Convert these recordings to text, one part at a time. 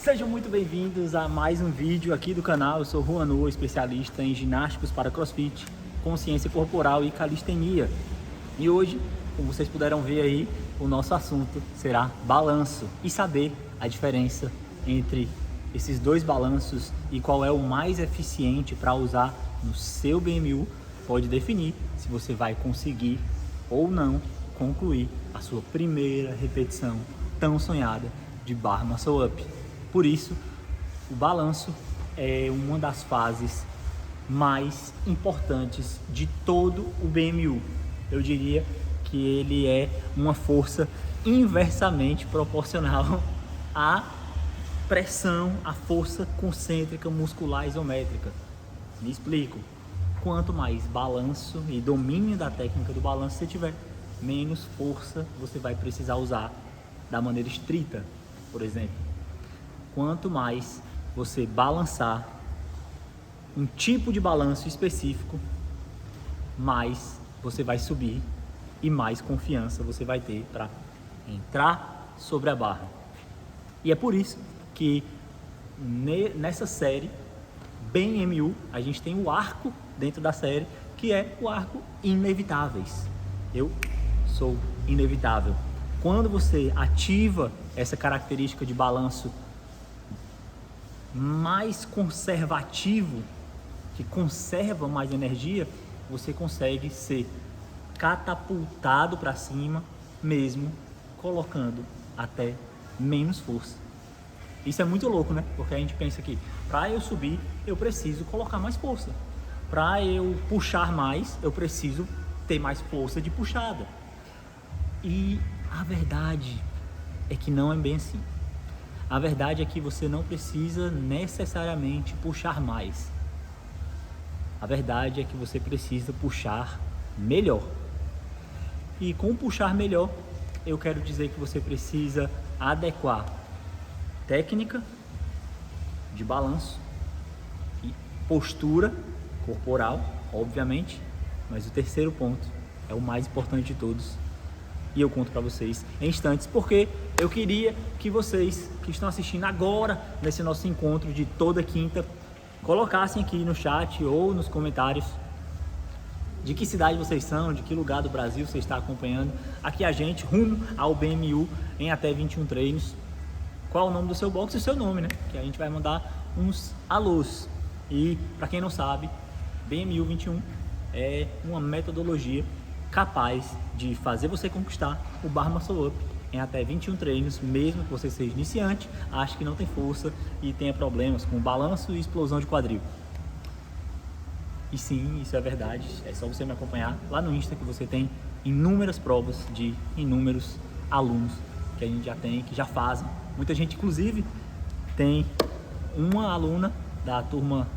Sejam muito bem-vindos a mais um vídeo aqui do canal. Eu sou Juan Nu, especialista em ginásticos para crossfit, consciência corporal e calistenia. E hoje, como vocês puderam ver aí, o nosso assunto será balanço e saber a diferença entre esses dois balanços e qual é o mais eficiente para usar no seu BMU pode definir se você vai conseguir ou não concluir a sua primeira repetição tão sonhada de Bar Muscle Up. Por isso, o balanço é uma das fases mais importantes de todo o BMU. Eu diria que ele é uma força inversamente proporcional à pressão, à força concêntrica muscular isométrica. Me explico. Quanto mais balanço e domínio da técnica do balanço você tiver, menos força você vai precisar usar da maneira estrita, por exemplo. Quanto mais você balançar um tipo de balanço específico, mais você vai subir e mais confiança você vai ter para entrar sobre a barra. E é por isso que nessa série BMU a gente tem o arco dentro da série, que é o arco inevitáveis. Eu sou inevitável. Quando você ativa essa característica de balanço mais conservativo, que conserva mais energia, você consegue ser catapultado para cima, mesmo colocando até menos força. Isso é muito louco, né? Porque a gente pensa que para eu subir, eu preciso colocar mais força. Para eu puxar mais, eu preciso ter mais força de puxada. E a verdade é que não é bem assim. A verdade é que você não precisa necessariamente puxar mais. A verdade é que você precisa puxar melhor. E com puxar melhor, eu quero dizer que você precisa adequar técnica de balanço e postura corporal, obviamente, mas o terceiro ponto é o mais importante de todos. E eu conto para vocês em instantes, porque eu queria que vocês que estão assistindo agora nesse nosso encontro de toda quinta colocassem aqui no chat ou nos comentários de que cidade vocês são, de que lugar do Brasil você está acompanhando aqui a gente rumo ao BMU em até 21 treinos. Qual é o nome do seu box e o seu nome, né? Que a gente vai mandar uns alôs. E para quem não sabe, BMU 21 é uma metodologia capaz de fazer você conquistar o Bar Muscle Up em até 21 treinos, mesmo que você seja iniciante, ache que não tem força e tenha problemas com balanço e explosão de quadril. E sim, isso é verdade, é só você me acompanhar lá no Insta que você tem inúmeras provas de inúmeros alunos que a gente já tem, que já fazem. Muita gente, inclusive, tem uma aluna da turma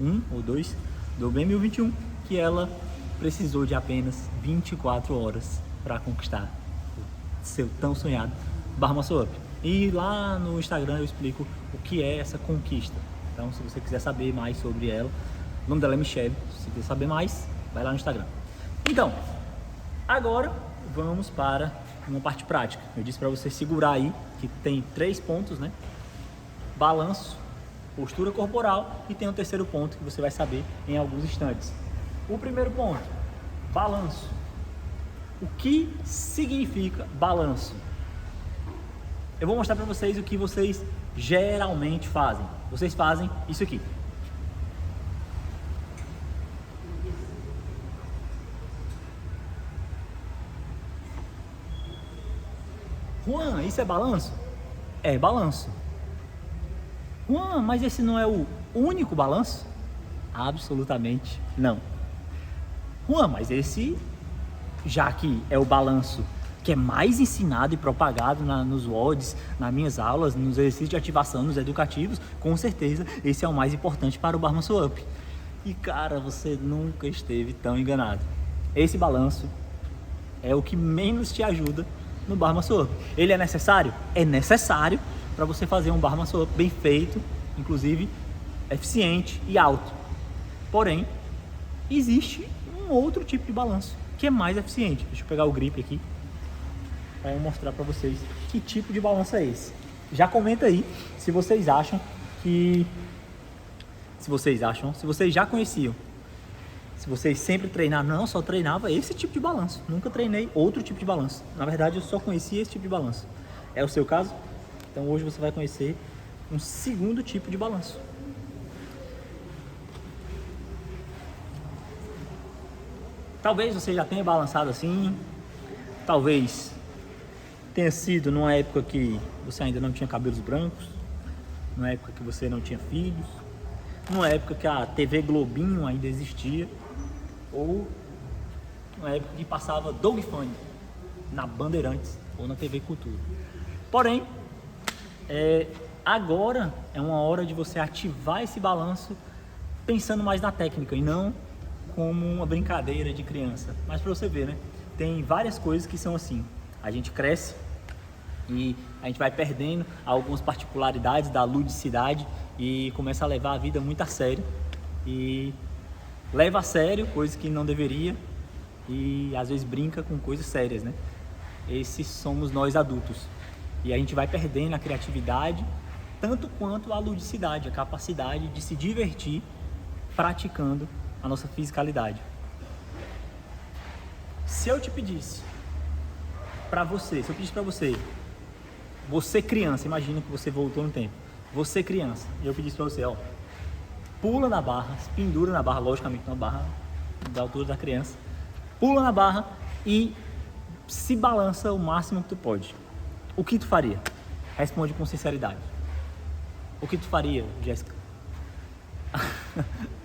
1 ou 2 do BMU 21 que ela precisou de apenas 24 horas para conquistar o seu tão sonhado Bar Muscle Up. E lá no Instagram eu explico o que é essa conquista. Então, se você quiser saber mais sobre ela, o nome dela é Michelle. Se quiser saber mais, vai lá no Instagram. Então, agora vamos para uma parte prática. Eu disse para você segurar aí, que tem 3 pontos, né? Balanço, postura corporal, e tem o terceiro ponto que você vai saber em alguns instantes. O primeiro ponto, balanço. O que significa balanço? Eu vou mostrar para vocês o que vocês geralmente fazem. Vocês fazem isso aqui. Juan, isso é balanço? É balanço. Juan, mas esse não é o único balanço? Absolutamente não. Juan, mas esse, já que é o balanço que é mais ensinado e propagado nos WODs, nas minhas aulas, nos exercícios de ativação, nos educativos, com certeza esse é o mais importante para o Bar Muscle Up. E cara, você nunca esteve tão enganado. Esse balanço é o que menos te ajuda no Bar Muscle Up. Ele é necessário? É necessário para você fazer um Bar Muscle Up bem feito, inclusive eficiente e alto. Porém, existe um outro tipo de balanço que é mais eficiente. Deixa eu pegar o grip aqui para mostrar para vocês que tipo de balanço é esse. Já comenta aí se vocês acham que... Se vocês já conheciam. Se vocês sempre treinaram, não, só treinava esse tipo de balanço. Nunca treinei outro tipo de balanço. Na verdade, eu só conhecia esse tipo de balanço. É o seu caso? Então hoje você vai conhecer um segundo tipo de balanço. Talvez você já tenha balançado assim. Talvez tenha sido numa época que você ainda não tinha cabelos brancos. Numa época que você não tinha filhos. Numa época que a TV Globinho ainda existia. Ou numa época que passava Doug Funny na Bandeirantes ou na TV Cultura. Porém, agora é uma hora de você ativar esse balanço pensando mais na técnica e não como uma brincadeira de criança. Mas para você ver, né? Tem várias coisas que são assim. A gente cresce e a gente vai perdendo algumas particularidades da ludicidade e começa a levar a vida muito a sério. E leva a sério coisas que não deveria e às vezes brinca com coisas sérias, né? Esses somos nós adultos. E a gente vai perdendo a criatividade, tanto quanto a ludicidade, a capacidade de se divertir praticando a nossa fisicalidade. Se eu pedisse para você, você criança, imagina que você voltou no tempo, você criança, e eu pedisse para você, ó, pula na barra, se pendura na barra, logicamente uma barra da altura da criança, pula na barra e se balança o máximo que tu pode. O que tu faria? Responde com sinceridade. O que tu faria, Jéssica?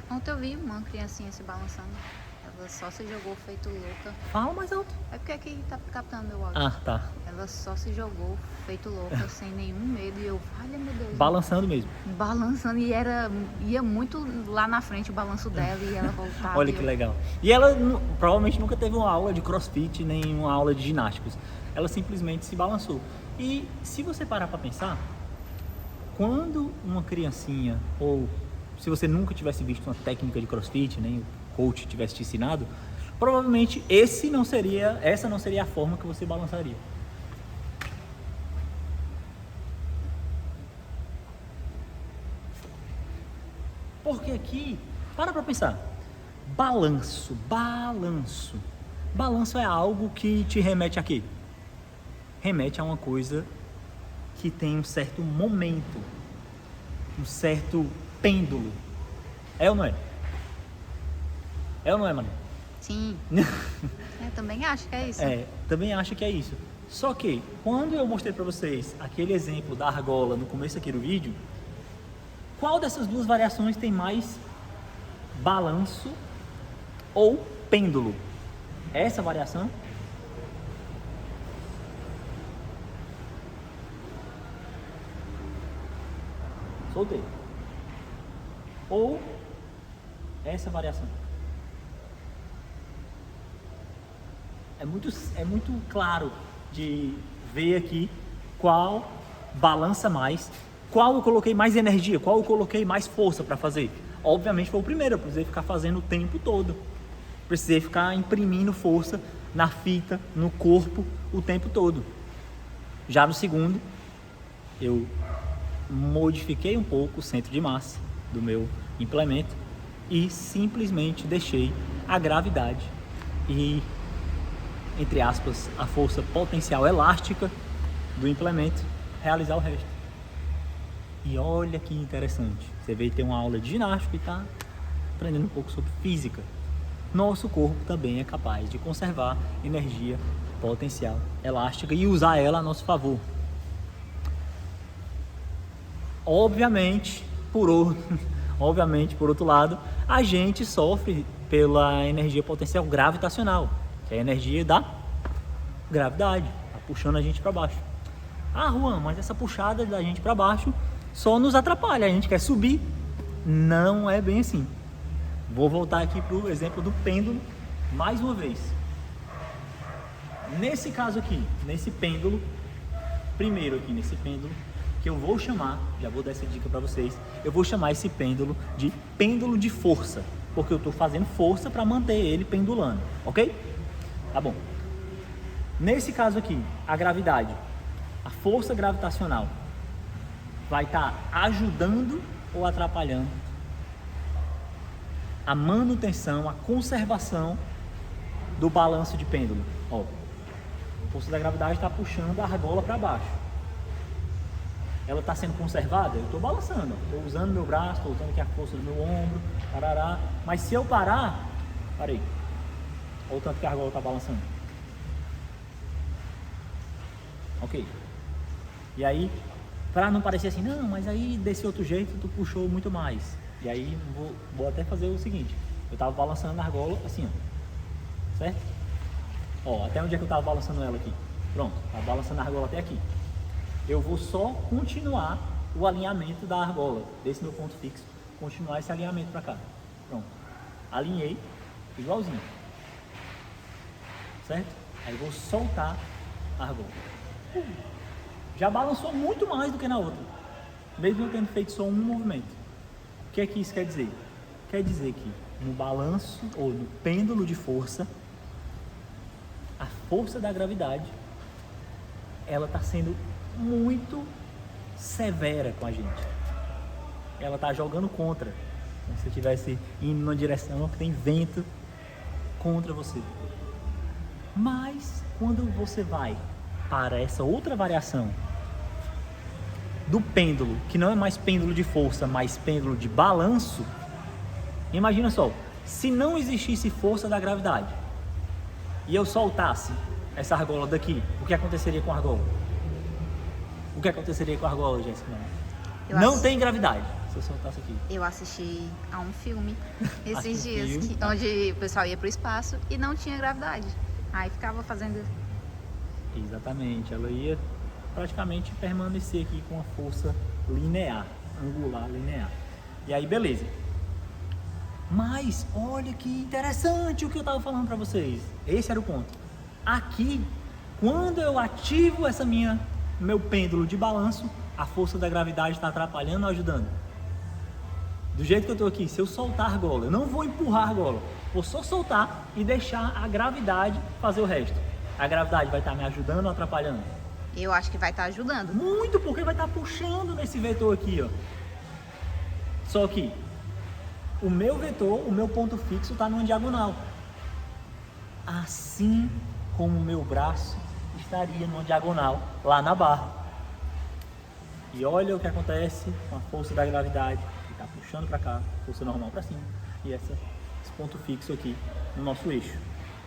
Ontem eu vi uma criancinha se balançando. Ela só se jogou feito louca. Fala mais alto. É porque aqui tá captando meu áudio. Ah, tá. Ela só se jogou feito louca, sem nenhum medo. E eu, olha meu Deus. Balançando mesmo. Balançando. E ia muito lá na frente o balanço dela e ela voltava. Olha que legal. E ela provavelmente nunca teve uma aula de crossfit, nem uma aula de ginásticos. Ela simplesmente se balançou. E se você parar para pensar, quando uma criancinha, ou se você nunca tivesse visto uma técnica de crossfit, nem o coach tivesse te ensinado, provavelmente essa não seria a forma que você balançaria. Porque aqui, para pensar, balanço é algo que te remete a quê? Remete a uma coisa que tem um certo momento, um certo pêndulo. É ou não é? É ou não é, mano? Sim. Eu também acho que é isso. Também acho que é isso. Só que, quando eu mostrei para vocês aquele exemplo da argola no começo aqui do vídeo, qual dessas duas variações tem mais balanço ou pêndulo? Essa variação? Soltei. Ou essa variação? É muito claro de ver aqui qual balança mais, qual eu coloquei mais energia, qual eu coloquei mais força para fazer. Obviamente foi o primeiro, eu precisei ficar fazendo o tempo todo. Precisei ficar imprimindo força na fita, no corpo, o tempo todo. Já no segundo, eu modifiquei um pouco o centro de massa do meu implemento e simplesmente deixei a gravidade e, entre aspas, a força potencial elástica do implemento realizar o resto. E olha que interessante, você veio ter uma aula de ginástica e está aprendendo um pouco sobre física. Nosso corpo também é capaz de conservar energia potencial elástica e usar ela a nosso favor. Obviamente, por outro lado, a gente sofre pela energia potencial gravitacional, que é a energia da gravidade, tá puxando a gente para baixo. Ah, Juan, mas essa puxada da gente para baixo só nos atrapalha, a gente quer subir. Não é bem assim. Vou voltar aqui para o exemplo do pêndulo mais uma vez. Nesse caso aqui, nesse pêndulo, que eu vou chamar, já vou dar essa dica para vocês, eu vou chamar esse pêndulo de pêndulo de força, porque eu estou fazendo força para manter ele pendulando, ok? Tá bom. Nesse caso aqui, a gravidade, a força gravitacional, vai estar ajudando ou atrapalhando a manutenção, a conservação do balanço de pêndulo. Ó, a força da gravidade está puxando a argola para baixo. Ela está sendo conservada? Eu estou balançando, estou usando meu braço, estou usando aqui a força do meu ombro, tarará. Mas se eu parar, parei. Olha o tanto que a argola está balançando. Ok. E aí, para não parecer assim, não, mas aí desse outro jeito tu puxou muito mais. E aí vou até fazer o seguinte, eu estava balançando a argola assim, ó. Certo? Ó, até onde é que eu estava balançando ela aqui? Pronto, estava balançando a argola até aqui. Eu vou só continuar o alinhamento da argola, desse meu ponto fixo, continuar esse alinhamento para cá. Pronto. Alinhei, igualzinho. Certo? Aí vou soltar a argola. Já balançou muito mais do que na outra, mesmo eu tendo feito só um movimento. O que é que isso quer dizer? Quer dizer que no balanço ou no pêndulo de força, a força da gravidade, ela está sendo muito severa com a gente. Ela está jogando contra. Como se você estivesse indo numa direção que tem vento contra você. Mas quando você vai para essa outra variação do pêndulo, que não é mais pêndulo de força, mas pêndulo de balanço, imagina só, se não existisse força da gravidade e eu soltasse essa argola daqui, o que aconteceria com a argola? O que aconteceria com a argola, Jéssica? Não tem gravidade, se eu soltasse aqui. Eu assisti a um filme esses dias, onde o pessoal ia para o espaço e não tinha gravidade. Aí ficava fazendo... Exatamente, ela ia praticamente permanecer aqui com a força linear, angular linear. E aí, beleza. Mas, olha que interessante o que eu estava falando para vocês. Esse era o ponto. Aqui, quando eu ativo meu pêndulo de balanço, a força da gravidade está atrapalhando ou ajudando? Do jeito que eu estou aqui, se eu soltar a argola, eu não vou empurrar a argola, vou só soltar e deixar a gravidade fazer o resto. A gravidade vai estar me ajudando ou atrapalhando? Eu acho que vai estar ajudando. Muito, porque vai estar puxando nesse vetor aqui, ó. Só que o meu vetor, o meu ponto fixo está numa diagonal. Assim como o meu braço estaria numa diagonal lá na barra. E olha o que acontece com a força da gravidade, que está puxando para cá, força normal para cima, e esse ponto fixo aqui no nosso eixo.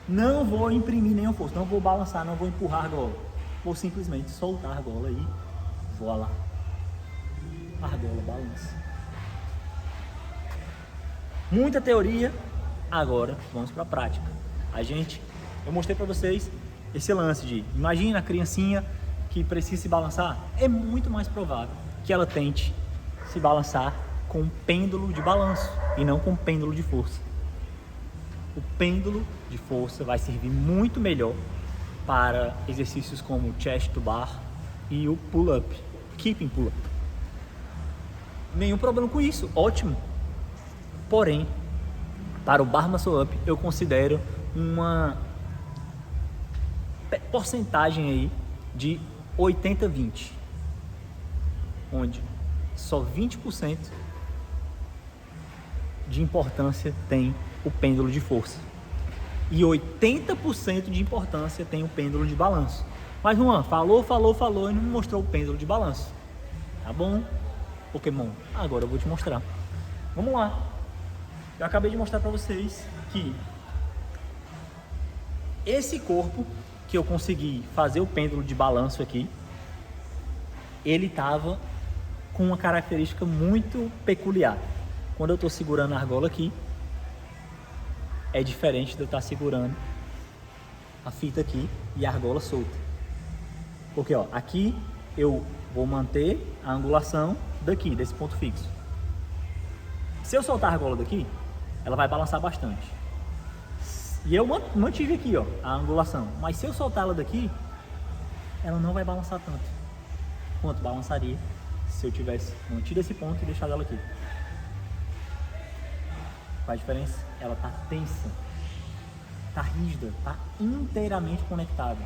Não vou imprimir nenhuma força, não vou balançar, não vou empurrar a argola. Vou simplesmente soltar a argola e voa lá. A argola balança. Muita teoria, agora vamos para a prática. Eu mostrei para vocês esse lance de, imagina a criancinha que precisa se balançar, é muito mais provável que ela tente se balançar com um pêndulo de balanço e não com um pêndulo de força. O pêndulo de força vai servir muito melhor para exercícios como o chest to bar e o pull-up, keeping pull-up. Nenhum problema com isso, ótimo. Porém, para o bar muscle up, eu considero uma porcentagem aí de 80-20, onde só 20% de importância tem o pêndulo de força e 80% de importância tem o pêndulo de balanço. Mas Juan, falou e não me mostrou o pêndulo de balanço. Tá bom, Pokémon, agora eu vou te mostrar. Vamos lá. Eu acabei de mostrar para vocês que esse corpo que eu consegui fazer o pêndulo de balanço aqui, ele estava com uma característica muito peculiar. Quando eu estou segurando a argola aqui, é diferente de eu estar segurando a fita aqui e a argola solta. Porque ó, aqui eu vou manter a angulação daqui, desse ponto fixo. Se eu soltar a argola daqui, ela vai balançar bastante. E eu mantive aqui ó, a angulação. Mas se eu soltar ela daqui, ela não vai balançar tanto quanto balançaria se eu tivesse mantido esse ponto e deixado ela aqui. Qual a diferença? Ela está tensa, está rígida, está inteiramente conectada,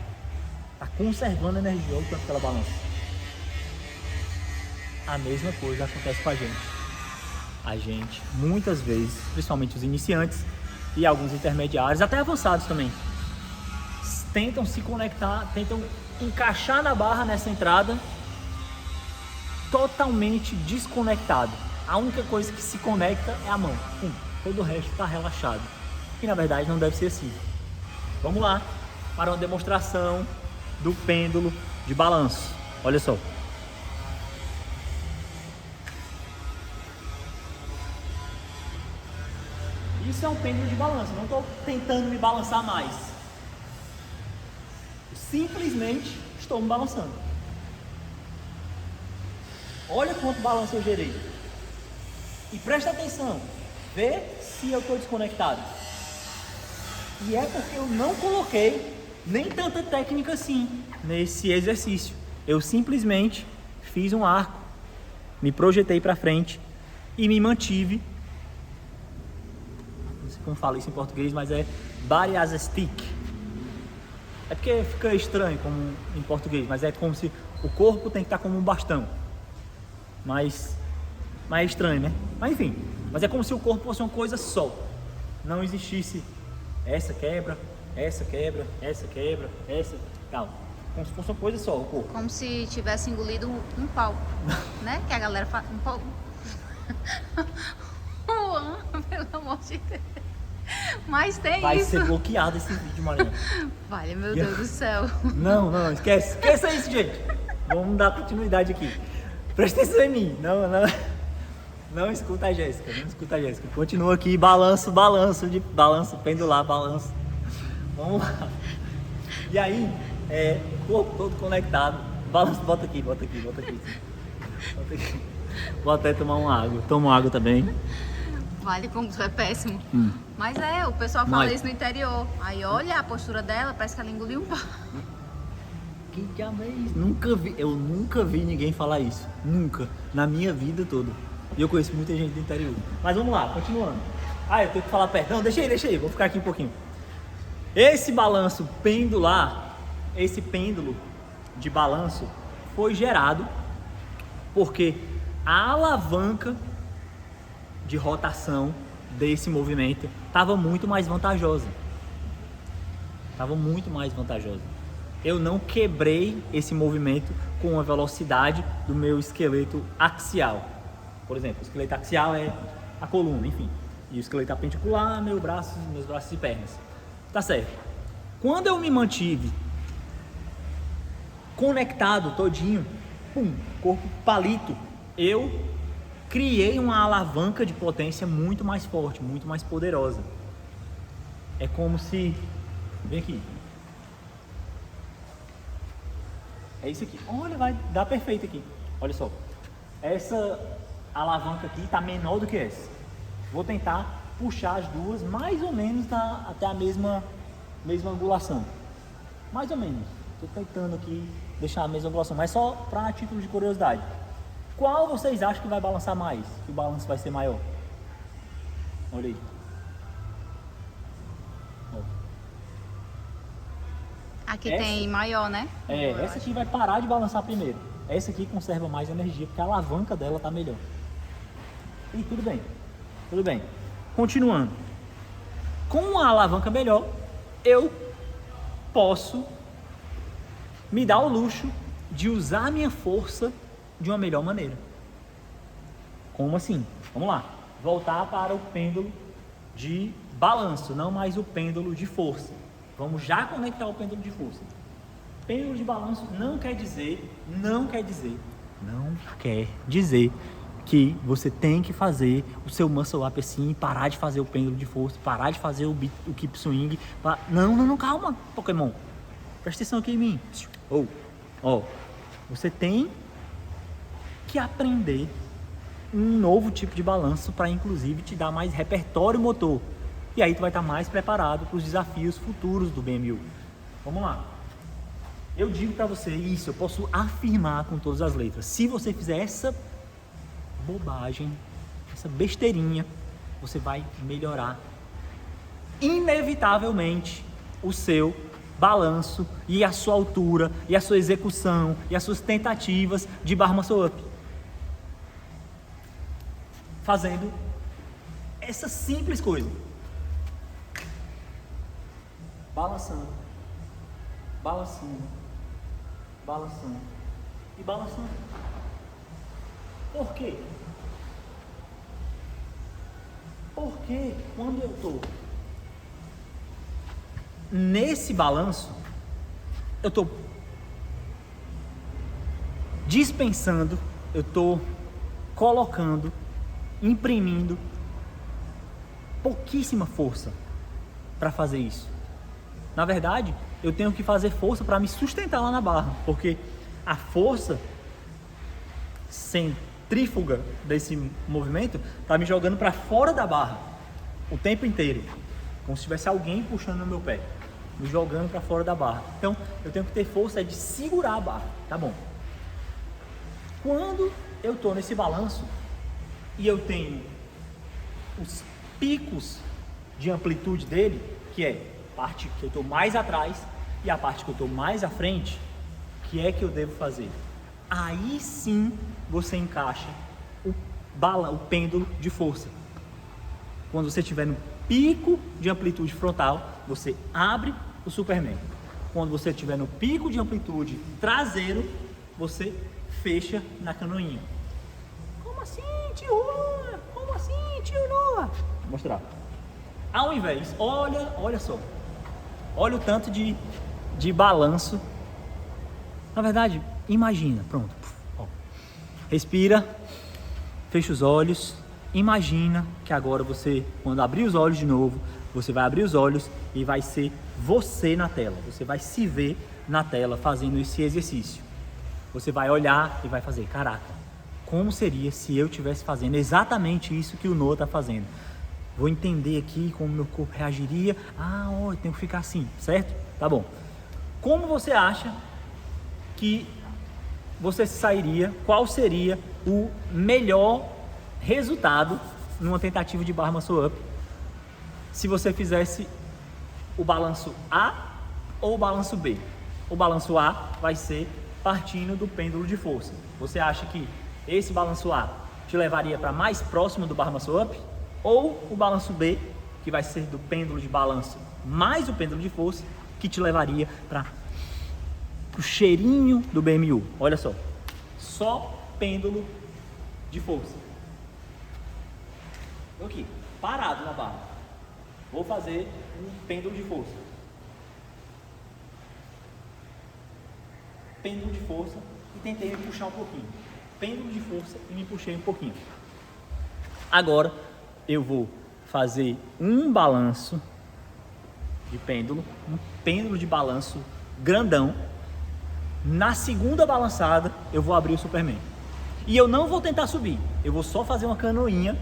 está conservando a energia, olha o tanto que ela balança. a mesma coisa acontece com a gente. A gente, muitas vezes, principalmente os iniciantes e alguns intermediários, até avançados também, tentam se conectar, tentam encaixar na barra nessa entrada totalmente desconectado. A única coisa que se conecta é a mão. Todo o resto está relaxado. E na verdade não deve ser assim. Vamos lá para uma demonstração do pêndulo de balanço. Olha só. Isso é um pêndulo de balanço. Não estou tentando me balançar mais. Simplesmente estou me balançando. Olha quanto balanço eu gerei. E presta atenção. Vê se eu estou desconectado. E é porque eu não coloquei nem tanta técnica assim nesse exercício. Eu simplesmente fiz um arco, me projetei para frente e me mantive. Não sei como fala isso em português, mas é body as a stick. É porque fica estranho como em português, mas é como se o corpo tem que estar como um bastão. Mas é estranho, né? Mas enfim, mas é como se o corpo fosse uma coisa só. Não existisse essa quebra, essa quebra, essa quebra, essa, tal. Como se fosse uma coisa só, o corpo. Como se tivesse engolido um pau, né? Que a galera fala, um pau. Pelo amor de Deus. Mas tem Vai isso. ser bloqueado esse vídeo, Marinha. Vale, meu Deus do céu. Não, esquece isso, gente. Vamos dar continuidade aqui. Presta atenção em mim. Não escuta a Jéssica, Continua aqui, balanço, pendular, balanço. Vamos lá. E aí, corpo todo conectado. Balanço, bota aqui. Vou até tomar uma água. Tomo água também. Vale, como isso é péssimo. Mas o pessoal fala isso no interior. Aí olha a postura dela, parece que ela engoliu um pau. Que diabo é isso? Eu nunca vi ninguém falar isso. Nunca. Na minha vida toda. E eu conheço muita gente do interior. Mas vamos lá, continuando. Eu tenho que falar perto. Não, deixa aí. Vou ficar aqui um pouquinho. Esse balanço pendular, esse pêndulo de balanço foi gerado porque a alavanca de rotação desse movimento estava muito mais vantajosa. Eu não quebrei esse movimento com a velocidade do meu esqueleto axial. Por exemplo, o esqueleto axial é a coluna, enfim. E o esqueleto apendicular, meus braços e pernas. Tá certo. Quando eu me mantive conectado todinho, corpo palito, eu criei uma alavanca de potência muito mais forte, muito mais poderosa. É como se... Vem aqui. É isso aqui. Olha, vai dar perfeito aqui. Olha só. Essa alavanca aqui está menor do que essa. Vou tentar puxar as duas mais ou menos até a mesma angulação. Mais ou menos. Estou tentando aqui deixar a mesma angulação, mas só para título de curiosidade. Qual vocês acham que vai balançar mais? Que o balanço vai ser maior? Olha aí. Aqui tem maior, né? Essa aqui vai parar de balançar primeiro. Essa aqui conserva mais energia, porque a alavanca dela está melhor. E tudo bem. Continuando. Com a alavanca melhor, eu posso me dar o luxo de usar a minha força de uma melhor maneira. Como assim? Vamos lá. Voltar para o pêndulo de balanço, não mais o pêndulo de força. Vamos já conectar o pêndulo de força. Pêndulo de balanço não quer dizer que você tem que fazer o seu muscle up assim, parar de fazer o pêndulo de força, parar de fazer o keep swing. Não, calma, Pokémon. Presta atenção aqui em mim. Você tem que aprender um novo tipo de balanço para inclusive te dar mais repertório motor. E aí tu vai estar mais preparado para os desafios futuros do BMU. Vamos lá. Eu digo para você isso, eu posso afirmar com todas as letras. Se você fizer essa bobagem, essa besteirinha, você vai melhorar inevitavelmente o seu balanço e a sua altura e a sua execução e as suas tentativas de bar muscle up. fazendo essa simples coisa. Balançando, balançando, balançando e balançando. Por quê? Porque quando eu estou nesse balanço, eu estou dispensando, eu estou colocando, imprimindo pouquíssima força para fazer isso. Na verdade, eu tenho que fazer força para me sustentar lá na barra, porque a força centrífuga desse movimento está me jogando para fora da barra o tempo inteiro, como se tivesse alguém puxando no meu pé, me jogando para fora da barra. Então, eu tenho que ter força de segurar a barra, tá bom? Quando eu estou nesse balanço e eu tenho os picos de amplitude dele, que é a parte que eu estou mais atrás e a parte que eu estou mais à frente, que é que eu devo fazer? Aí sim você encaixa o pêndulo de força. Quando você estiver no pico de amplitude frontal, você abre o Superman. Quando você estiver no pico de amplitude traseiro, você fecha na canoinha. Como assim, tio Lua? Como assim, tio Lua? Vou mostrar. Ao invés, olha só. Olha o tanto de balanço. Na verdade, imagina, pronto. Ó. Respira, fecha os olhos. Imagina que agora você, quando abrir os olhos de novo, você vai abrir os olhos e vai ser você na tela. Você vai se ver na tela fazendo esse exercício. Você vai olhar e vai fazer, caraca, como seria se eu estivesse fazendo exatamente isso que o Noah está fazendo? Vou entender aqui como meu corpo reagiria. Eu tenho que ficar assim, certo? Tá bom. Como você acha que você sairia? Qual seria o melhor resultado numa tentativa de barra muscle up se você fizesse o balanço A ou o balanço B? O balanço A vai ser partindo do pêndulo de força. Você acha que esse balanço A te levaria para mais próximo do barra muscle up? Ou o balanço B, que vai ser do pêndulo de balanço mais o pêndulo de força, que te levaria para o cheirinho do BMU? Olha só pêndulo de força. Eu aqui, parado na barra. Vou fazer um pêndulo de força. Pêndulo de força e tentei me puxar um pouquinho. Pêndulo de força e me puxei um pouquinho. Agora eu vou fazer um balanço de pêndulo, um pêndulo de balanço grandão. Na segunda balançada eu vou abrir o Superman. E eu não vou tentar subir, eu vou só fazer uma canoinha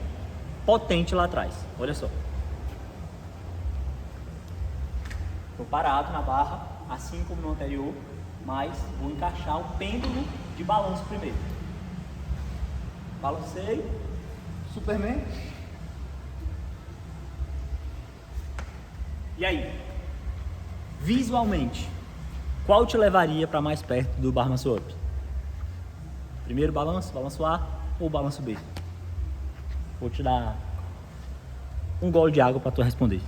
potente lá atrás. Olha só. Estou parado na barra, assim como no anterior, mas vou encaixar o pêndulo de balanço primeiro. Balancei, Superman. E aí, visualmente, qual te levaria para mais perto do barra muscle up? Primeiro balanço A ou balanço B? Vou te dar um gole de água para tu responder.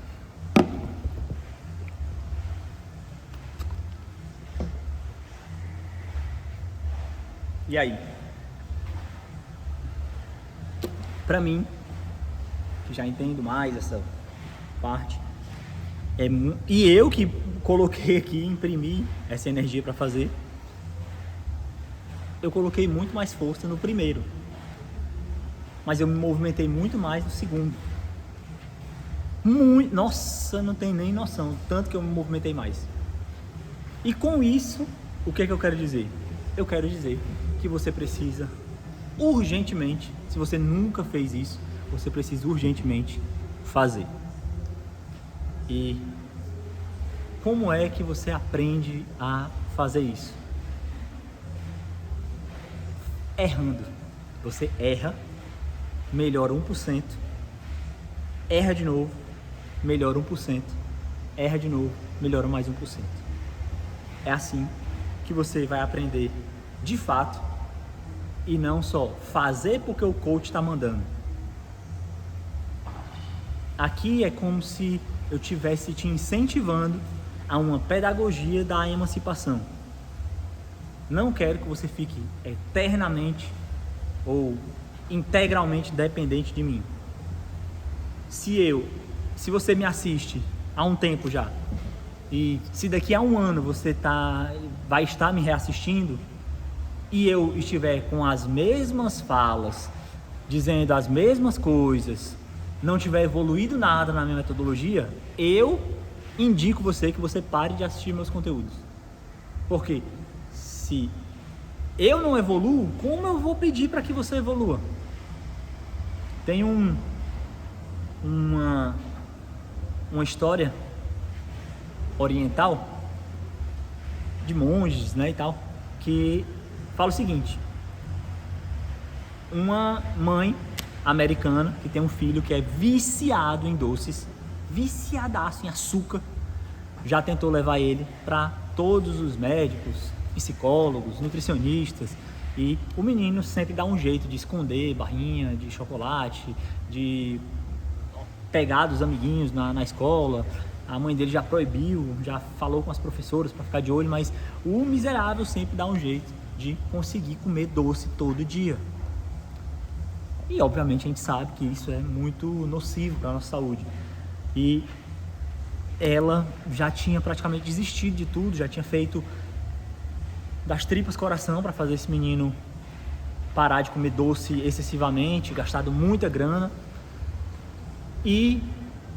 E aí? Para mim, que já entendo mais essa parte, e eu que coloquei aqui, imprimi essa energia para fazer, eu coloquei muito mais força no primeiro, mas eu me movimentei muito mais no segundo. Nossa, não tem nem noção, tanto que eu me movimentei mais. E com isso, o que é que eu quero dizer? Eu quero dizer que você precisa urgentemente, se você nunca fez isso, você precisa urgentemente fazer. E como é que você aprende a fazer isso? Errando. Você erra, melhora 1%, erra de novo, melhora 1%, erra de novo, melhora mais 1%. É assim que você vai aprender de fato e não só fazer porque o coach está mandando. Aqui é como se eu estivesse te incentivando a uma pedagogia da emancipação. Não quero que você fique eternamente ou integralmente dependente de mim. Se você me assiste há um tempo já, e se daqui a um ano você vai estar me reassistindo, e eu estiver com as mesmas falas, dizendo as mesmas coisas, não tiver evoluído nada na minha metodologia, eu indico que você pare de assistir meus conteúdos. Porque se eu não evoluo, como eu vou pedir para que você evolua? Tem uma história oriental de monges, né, e tal, que fala o seguinte: uma mãe americana que tem um filho que é viciado em doces, viciadaço em açúcar, já tentou levar ele para todos os médicos, psicólogos, nutricionistas, e o menino sempre dá um jeito de esconder barrinha de chocolate, de pegar dos amiguinhos na escola. A mãe dele já proibiu, já falou com as professoras para ficar de olho, mas o miserável sempre dá um jeito de conseguir comer doce todo dia. E obviamente a gente sabe que isso é muito nocivo para a nossa saúde. E ela já tinha praticamente desistido de tudo, já tinha feito das tripas coração para fazer esse menino parar de comer doce excessivamente, gastado muita grana. E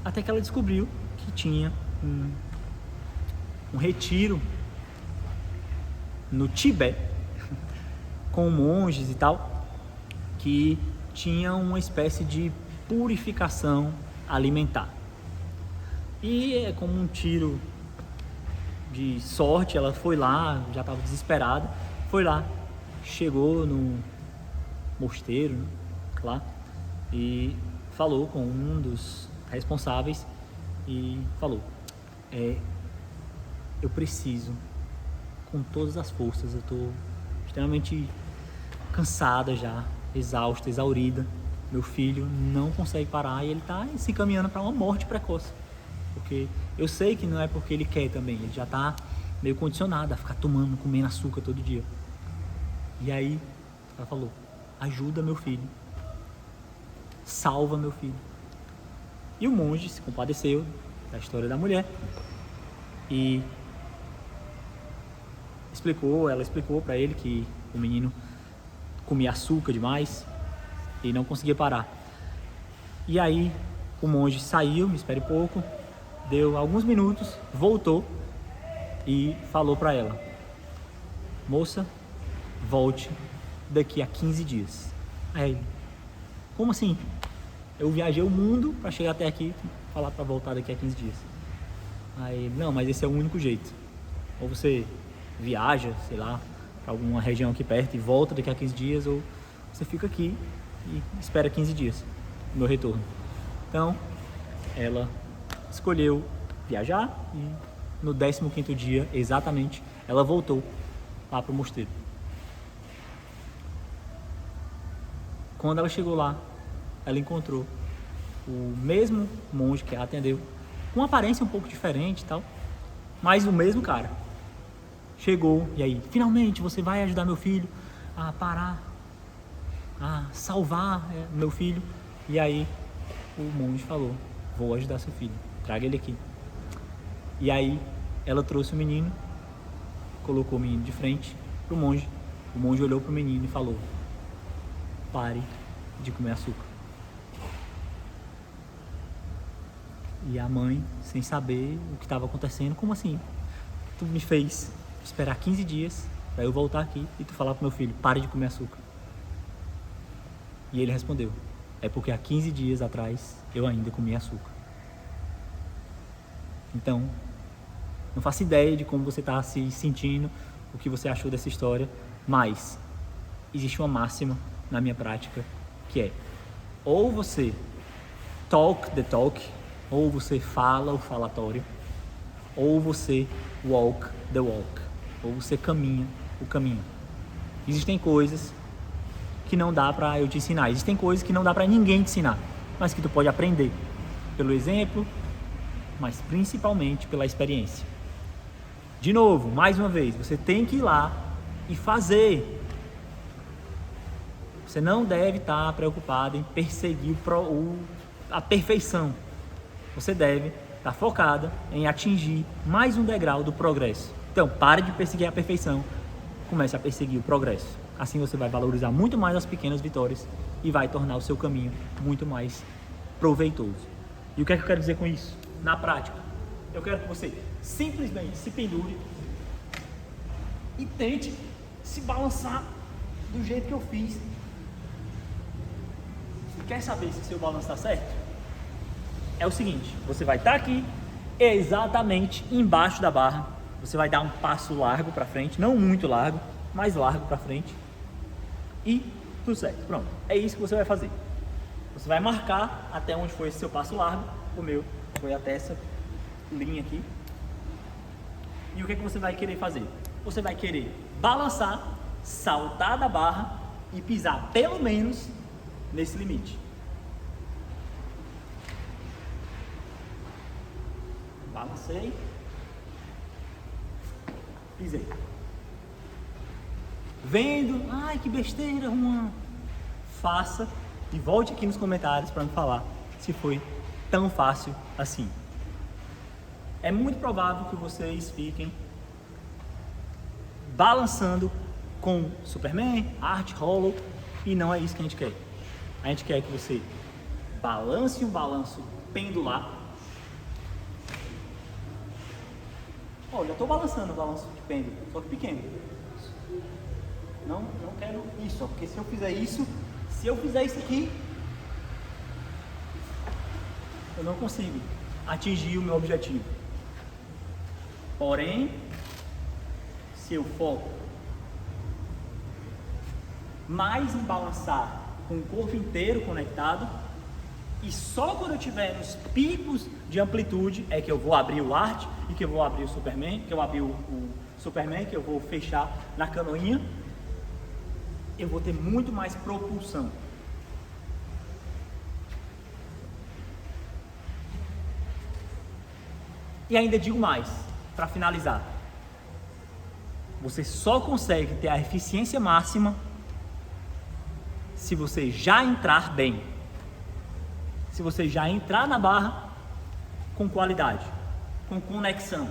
até que ela descobriu que tinha um retiro no Tibete com monges e tal, que tinha uma espécie de purificação alimentar. E é como um tiro de sorte, ela foi lá, já estava desesperada, foi lá, chegou no mosteiro, né, lá, e falou com um dos responsáveis e falou: eu preciso, com todas as forças, eu estou extremamente cansada já, exausta, exaurida, meu filho não consegue parar e ele está se encaminhando para uma morte precoce, porque eu sei que não é porque ele quer também, ele já está meio condicionado a ficar comendo açúcar todo dia. E aí ela falou: ajuda meu filho, salva meu filho. E o monge se compadeceu da história da mulher e ela explicou para ele que o menino comia açúcar demais e não conseguia parar. E aí o monge saiu, me espere pouco, deu alguns minutos, voltou e falou para ela: moça, volte daqui a 15 dias. Aí, como assim? Eu viajei o mundo para chegar até aqui, falar para voltar daqui a 15 dias. Aí, não, mas esse é o único jeito. Ou você viaja, sei lá, para alguma região aqui perto e volta daqui a 15 dias, ou você fica aqui e espera 15 dias, o meu retorno. Então, ela escolheu viajar e no 15º dia, exatamente, ela voltou lá para o mosteiro. Quando ela chegou lá, ela encontrou o mesmo monge que a atendeu, com uma aparência um pouco diferente e tal, mas o mesmo cara. Chegou, e aí, finalmente você vai ajudar meu filho a parar, a salvar meu filho. E aí o monge falou: vou ajudar seu filho, traga ele aqui. E aí ela trouxe o menino, colocou o menino de frente pro monge. O monge olhou pro menino e falou: pare de comer açúcar. E a mãe, sem saber o que estava acontecendo: como assim? Tu me fez esperar 15 dias para eu voltar aqui e tu falar pro meu filho: pare de comer açúcar. E ele respondeu: é porque há 15 dias atrás eu ainda comia açúcar. Então, não faço ideia de como você está se sentindo, o que você achou dessa história, mas existe uma máxima na minha prática que é: ou você talk the talk, ou você fala o falatório, ou você walk the walk, ou você caminha o caminho. Existem coisas que não dá pra eu te ensinar, existem coisas que não dá pra ninguém te ensinar, mas que tu pode aprender. pelo exemplo, mas principalmente pela experiência. De novo, mais uma vez, você tem que ir lá e fazer. Você não deve estar preocupado em perseguir a perfeição. Você deve estar focada em atingir mais um degrau do progresso. Então, pare de perseguir a perfeição, comece a perseguir o progresso. Assim você vai valorizar muito mais as pequenas vitórias e vai tornar o seu caminho muito mais proveitoso. E o que é que eu quero dizer com isso? Na prática, eu quero que você simplesmente se pendure e tente se balançar do jeito que eu fiz. E quer saber se o seu balanço está certo? É o seguinte, você vai estar aqui exatamente embaixo da barra, você vai dar um passo largo para frente, não muito largo, mais largo para frente e tudo certo, pronto, é isso que você vai fazer. Você vai marcar até onde foi esse seu passo largo, o meu foi até essa linha aqui. E o que é que você vai querer fazer? Você vai querer balançar, saltar da barra e pisar pelo menos nesse limite. Balancei, pisei. Vendo, ai que besteira, Juan. Faça e volte aqui nos comentários para me falar se foi tão fácil assim. É muito provável que vocês fiquem balançando com Superman, Art, Hollow, e não é isso que a gente quer. A gente quer que você balance um balanço pendular. Olha, eu estou balançando o balanço de pêndulo, só que pequeno. Não quero isso, ó, porque se eu fizer isso aqui, eu não consigo atingir o meu objetivo. Porém, se eu foco mais em balançar com o corpo inteiro conectado, e só quando eu estiver nos picos de amplitude é que eu vou abrir o Art e que eu vou abrir o Superman, que eu abrir o Superman, que eu vou fechar na canoinha, eu vou ter muito mais propulsão. E ainda digo mais, para finalizar, você só consegue ter a eficiência máxima se você já entrar bem, se você já entrar na barra com qualidade, com conexão,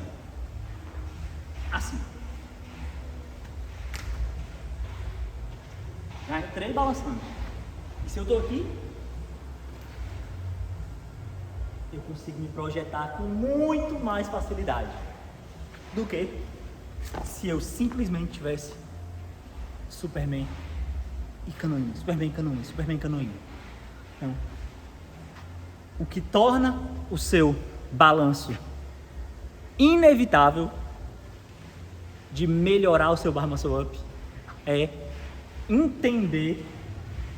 assim. Já entrei balançando. E se eu estou aqui, eu consigo me projetar com muito mais facilidade do que se eu simplesmente tivesse Superman e canoinha, Superman e canoinha, Superman e canoinha. Então, o que torna o seu balanço inevitável de melhorar o seu bar muscle up é entender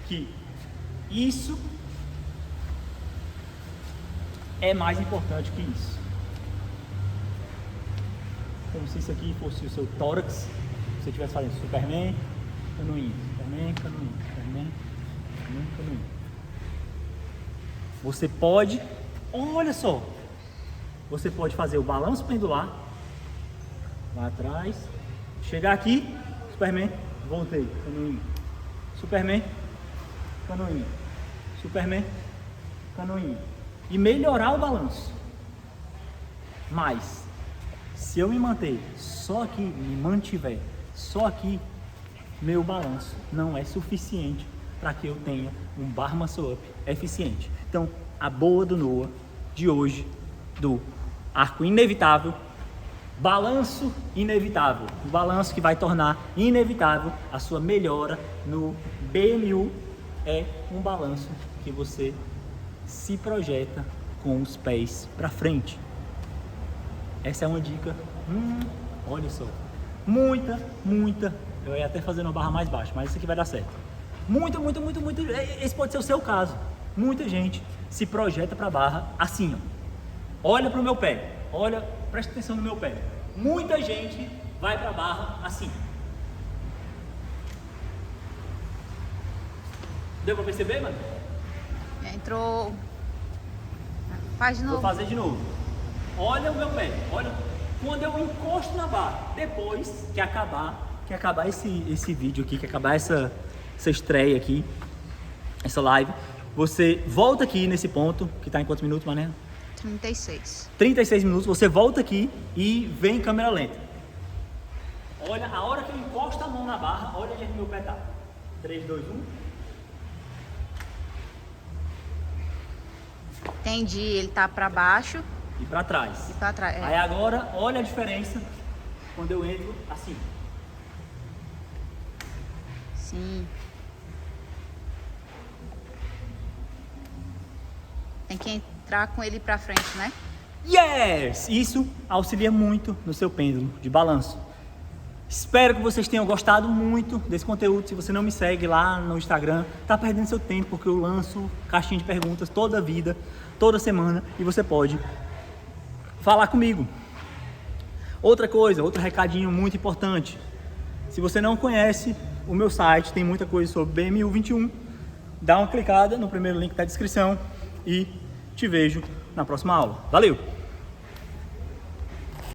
que isso é mais importante que isso. Como se isso aqui fosse o seu tórax, se você estivesse fazendo Superman, canoinha, Superman, canoinha, Superman, canoinha. Você pode, olha só, você pode fazer o balanço pendular, lá atrás, chegar aqui, Superman, voltei, canoinha, Superman, canoinha, Superman, canoinha, e melhorar o balanço. Mas se eu me manter só aqui, me mantiver só aqui, meu balanço não é suficiente para que eu tenha um bar muscle up eficiente. Então, a boa do Noah de hoje, do arco inevitável, balanço inevitável, o balanço que vai tornar inevitável a sua melhora no BMU, é um balanço que você se projeta com os pés para frente. Essa é uma dica, olha só, muita, eu ia até fazer uma barra mais baixa, mas isso aqui vai dar certo. Muito, esse pode ser o seu caso. Muita gente se projeta para a barra assim, ó. Olha para o meu pé, olha, presta atenção no meu pé. Muita gente vai para a barra assim. Deu para perceber, mano? Entrou. Faz de Vou novo. fazer de novo. Olha o meu pé. Olha quando eu encosto na barra. Depois que acabar esse vídeo aqui, que acabar essa estreia aqui, essa live, você volta aqui nesse ponto, que tá em quantos minutos, Mané? 36. 36 minutos, você volta aqui e vem em câmera lenta. Olha, a hora que eu encosto a mão na barra, olha onde é que meu pé tá. 3, 2, 1. Entendi, ele tá pra baixo E pra trás. e pra trás. Aí É. agora, olha a diferença quando eu entro assim. Sim. Tem que entrar com ele pra frente, né? Yes! Isso auxilia muito no seu pêndulo de balanço. Espero que vocês tenham gostado muito desse conteúdo. Se você não me segue lá no Instagram, tá perdendo seu tempo, porque eu lanço caixinha de perguntas toda vida, toda semana, e você pode falar comigo. Outra coisa, outro recadinho muito importante. Se você não conhece o meu site, tem muita coisa sobre BMU 21. Dá uma clicada no primeiro link da descrição e te vejo na próxima aula. Valeu!